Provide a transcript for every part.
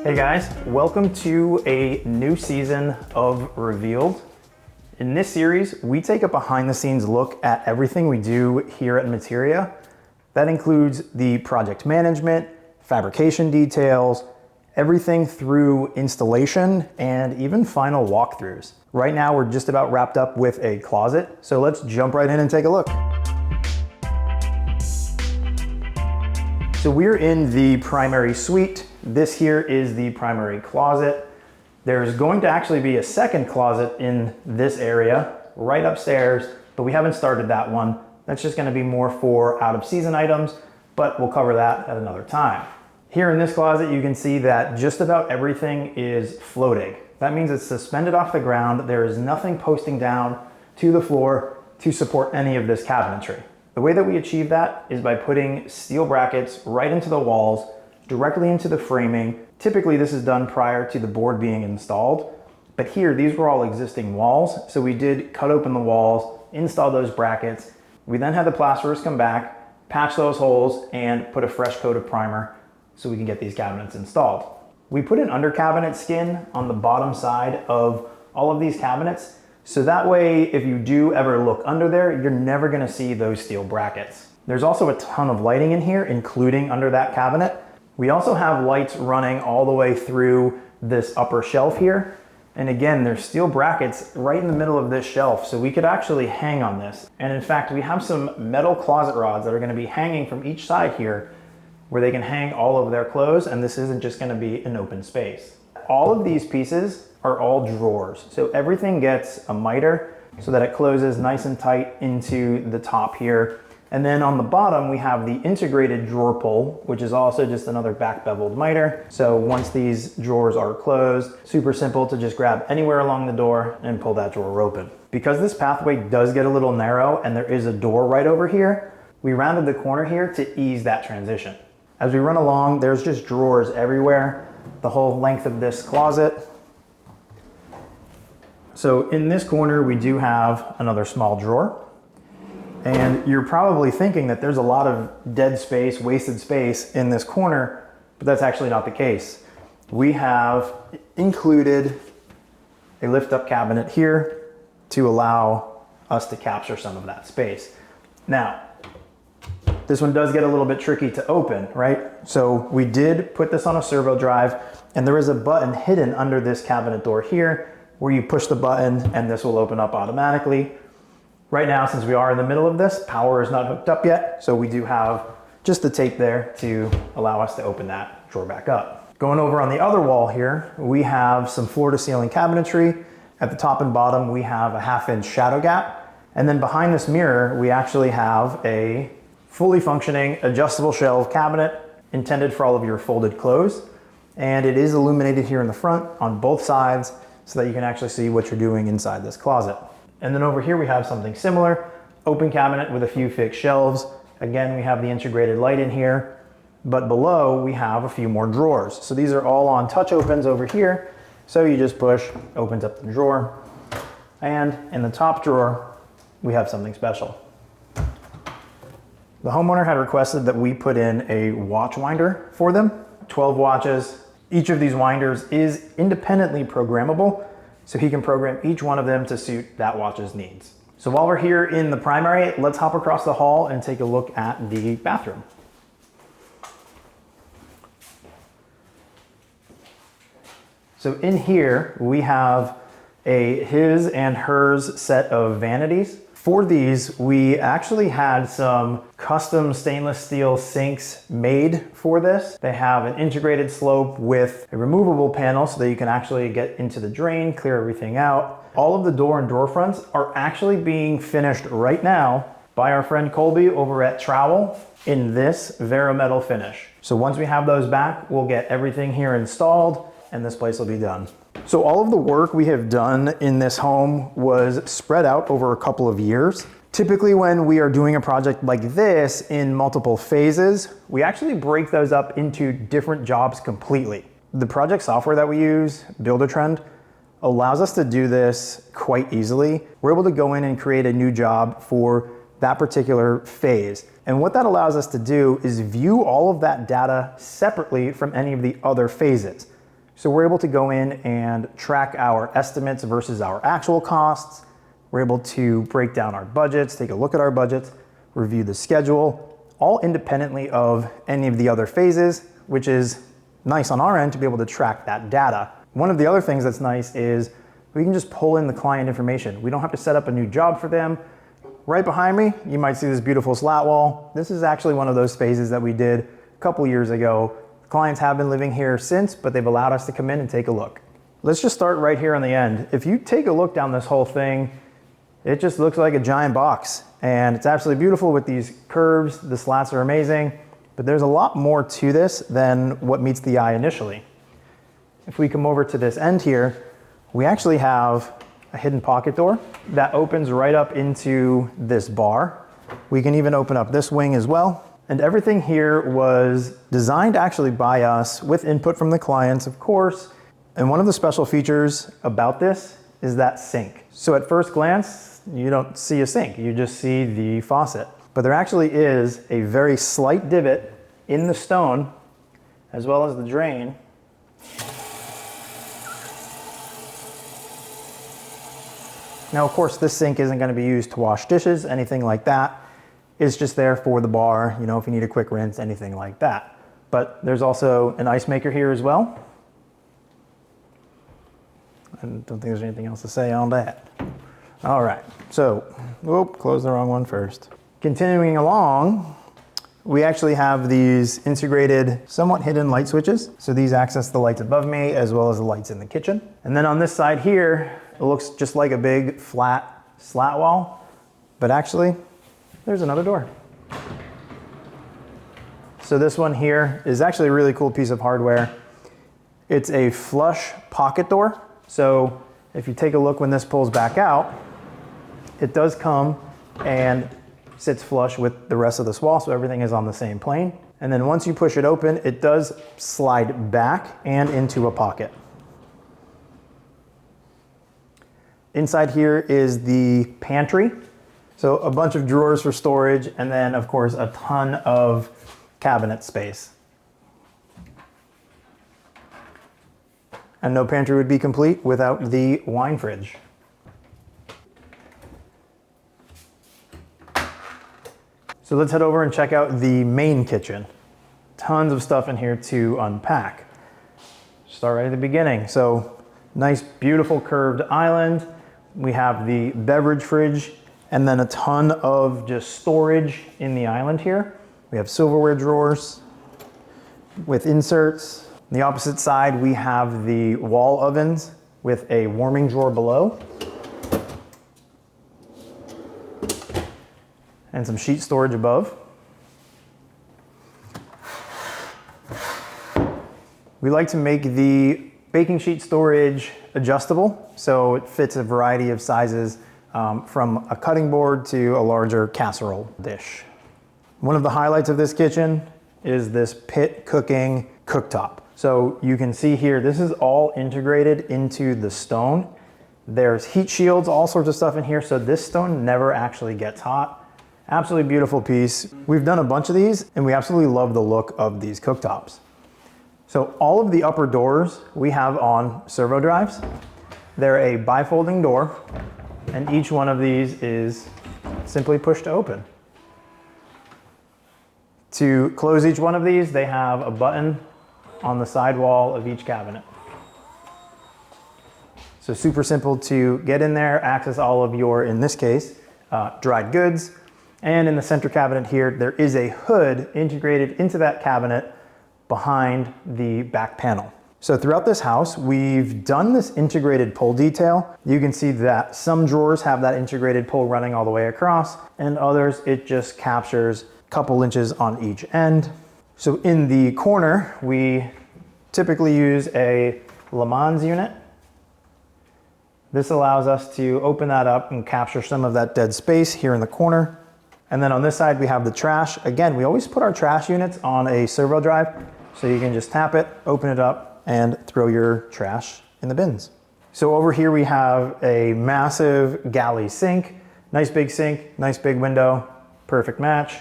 Hey guys, welcome to a new season of Revealed. In this series, we take a behind the scenes look at everything we do here at Materia. That includes the project management, fabrication details, everything through installation, and even final walkthroughs. Right now, we're just about wrapped up with a closet, so let's jump right in and take a look. So we're in the primary suite. This here is the primary closet. There's going to actually be a second closet in this area, right upstairs, but we haven't started that one. That's just gonna be more for out of season items, but we'll cover that at another time. Here in this closet, you can see that just about everything is floating. That means it's suspended off the ground. There is nothing posting down to the floor to support any of this cabinetry. The way that we achieve that is by putting steel brackets right into the walls, directly into the framing. Typically this is done prior to the board being installed, but here these were all existing walls, so we did cut open the walls, install those brackets. We then had the plasterers come back, patch those holes, and put a fresh coat of primer so we can get these cabinets installed. We put an under cabinet skin on the bottom side of all of these cabinets, so that way if you do ever look under there, you're never gonna see those steel brackets. There's also a ton of lighting in here, including under that cabinet. We also have lights running all the way through this upper shelf here. And again, there's steel brackets right in the middle of this shelf, so we could actually hang on this. And in fact, we have some metal closet rods that are gonna be hanging from each side here where they can hang all of their clothes, and this isn't just gonna be an open space. All of these pieces are all drawers. So everything gets a miter so that it closes nice and tight into the top here. And then on the bottom, we have the integrated drawer pull, which is also just another back beveled miter. So once these drawers are closed, super simple to just grab anywhere along the door and pull that drawer open. Because this pathway does get a little narrow and there is a door right over here, we rounded the corner here to ease that transition. As we run along, there's just drawers everywhere, the whole length of this closet. So in this corner, we do have another small drawer. And you're probably thinking that there's a lot of dead space, wasted space in this corner, but that's actually not the case. We have included a lift-up cabinet here to allow us to capture some of that space. Now, this one does get a little bit tricky to open, right? So we did put this on a servo drive, and there is a button hidden under this cabinet door here where you push the button and this will open up automatically. Right now, since we are in the middle of this, power is not hooked up yet, so we do have just the tape there to allow us to open that drawer back up. Going over on the other wall here, we have some floor to ceiling cabinetry. At the top and bottom, we have a 1/2-inch shadow gap. And then behind this mirror, we actually have a fully functioning adjustable shelf cabinet intended for all of your folded clothes. And it is illuminated here in the front on both sides so that you can actually see what you're doing inside this closet. And then over here we have something similar, open cabinet with a few fixed shelves. Again, we have the integrated light in here, but below we have a few more drawers. So these are all on touch opens over here. So you just push, opens up the drawer. And in the top drawer, we have something special. The homeowner had requested that we put in a watch winder for them, 12 watches. Each of these winders is independently programmable, so he can program each one of them to suit that watch's needs. So while we're here in the primary, let's hop across the hall and take a look at the bathroom. So in here, we have a his and hers set of vanities. For these, we actually had some custom stainless steel sinks made for this. They have an integrated slope with a removable panel so that you can actually get into the drain, clear everything out. All of the door and drawer fronts are actually being finished right now by our friend Colby over at Trowel in this Vero-metal finish. So once we have those back, we'll get everything here installed and this place will be done. So all of the work we have done in this home was spread out over a couple of years. Typically when we are doing a project like this in multiple phases, we actually break those up into different jobs completely. The project software that we use, Buildertrend, allows us to do this quite easily. We're able to go in and create a new job for that particular phase. And what that allows us to do is view all of that data separately from any of the other phases. So we're able to go in and track our estimates versus our actual costs. We're able to break down our budgets, take a look at our budgets, review the schedule, all independently of any of the other phases, which is nice on our end to be able to track that data. One of the other things that's nice is we can just pull in the client information. We don't have to set up a new job for them. Right behind me, you might see this beautiful slat wall. This is actually one of those phases that we did a couple years ago. Clients have been living here since, but they've allowed us to come in and take a look. Let's just start right here on the end. If you take a look down this whole thing, it just looks like a giant box, and it's absolutely beautiful with these curves. The slats are amazing, but there's a lot more to this than what meets the eye initially. If we come over to this end here, we actually have a hidden pocket door that opens right up into this bar. We can even open up this wing as well. And everything here was designed actually by us with input from the clients, of course. And one of the special features about this is that sink. So at first glance, you don't see a sink, you just see the faucet. But there actually is a very slight divot in the stone, as well as the drain. Now, of course, this sink isn't going to be used to wash dishes, anything like that. It's just there for the bar, you know, if you need a quick rinse, anything like that. But there's also an ice maker here as well. I don't think there's anything else to say on that. All right, so, whoop, close the wrong one first. Continuing along, we actually have these integrated, somewhat hidden light switches. So these access the lights above me as well as the lights in the kitchen. And then on this side here, it looks just like a big flat slat wall, but actually there's another door. So this one here is actually a really cool piece of hardware. It's a flush pocket door. So if you take a look when this pulls back out, it does come and sits flush with the rest of this wall, so everything is on the same plane. And then once you push it open, it does slide back and into a pocket. Inside here is the pantry. So a bunch of drawers for storage, and then of course a ton of cabinet space. And no pantry would be complete without the wine fridge. So let's head over and check out the main kitchen. Tons of stuff in here to unpack. Start right at the beginning. So nice, beautiful curved island. We have the beverage fridge and then a ton of just storage in the island here. We have silverware drawers with inserts. On the opposite side, we have the wall ovens with a warming drawer below. And some sheet storage above. We like to make the baking sheet storage adjustable, so it fits a variety of sizes from a cutting board to a larger casserole dish. One of the highlights of this kitchen is this pit cooking cooktop. So you can see here, this is all integrated into the stone. There's heat shields, all sorts of stuff in here, so this stone never actually gets hot. Absolutely beautiful piece. We've done a bunch of these and we absolutely love the look of these cooktops. So all of the upper doors we have on servo drives. They're a bifolding door and each one of these is simply push to open. To close each one of these, they have a button on the side wall of each cabinet. So super simple to get in there, access all of your, in this case, dried goods. And in the center cabinet here, there is a hood integrated into that cabinet behind the back panel. So throughout this house, we've done this integrated pull detail. You can see that some drawers have that integrated pull running all the way across, and others, it just captures a couple inches on each end. So in the corner, we typically use a Le Mans unit. This allows us to open that up and capture some of that dead space here in the corner. And then on this side, we have the trash. Again, we always put our trash units on a servo drive, so you can just tap it, open it up, and throw your trash in the bins. So over here, we have a massive galley sink, nice big sink, nice big window, perfect match.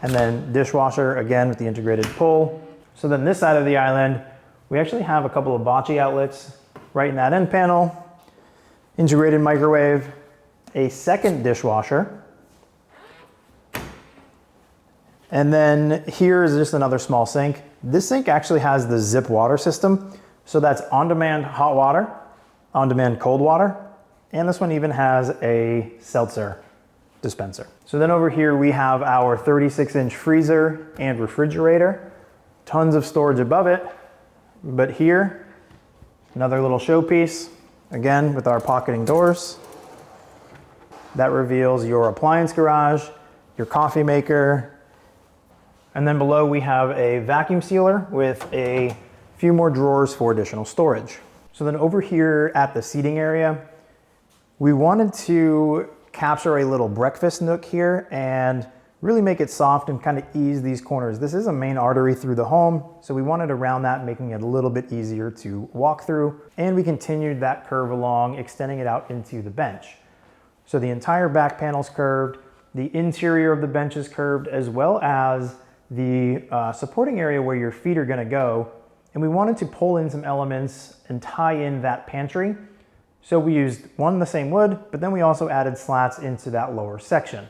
And then dishwasher, again, with the integrated pull. So then this side of the island, We actually have a couple of bocce outlets right in that end panel, integrated microwave, a second dishwasher, and then here is just another small sink. This sink actually has the zip water system, so that's on-demand hot water, on-demand cold water, and this one even has a seltzer dispenser. So then over here we have our 36-inch freezer and refrigerator, tons of storage above it, but here, another little showpiece, again with our pocketing doors. That reveals your appliance garage, your coffee maker, and then below we have a vacuum sealer with a few more drawers for additional storage. So then over here at the seating area, we wanted to capture a little breakfast nook here and really make it soft and kind of ease these corners. This is a main artery through the home, so we wanted around that, making it a little bit easier to walk through. And we continued that curve along, extending it out into the bench. So the entire back panel's curved, the interior of the bench is curved, as well as the supporting area where your feet are gonna go. And we wanted to pull in some elements and tie in that pantry. So we used the same wood, but then we also added slats into that lower section.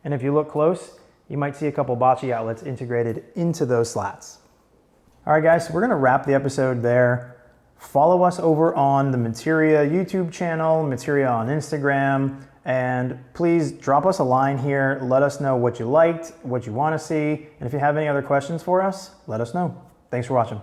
And if you look close, you might see a couple bocce outlets integrated into those slats. All right, guys, so we're gonna wrap the episode there. Follow us over on the Materia YouTube channel, Materia on Instagram, and please drop us a line here. Let us know what you liked, what you wanna see, and if you have any other questions for us, let us know. Thanks for watching.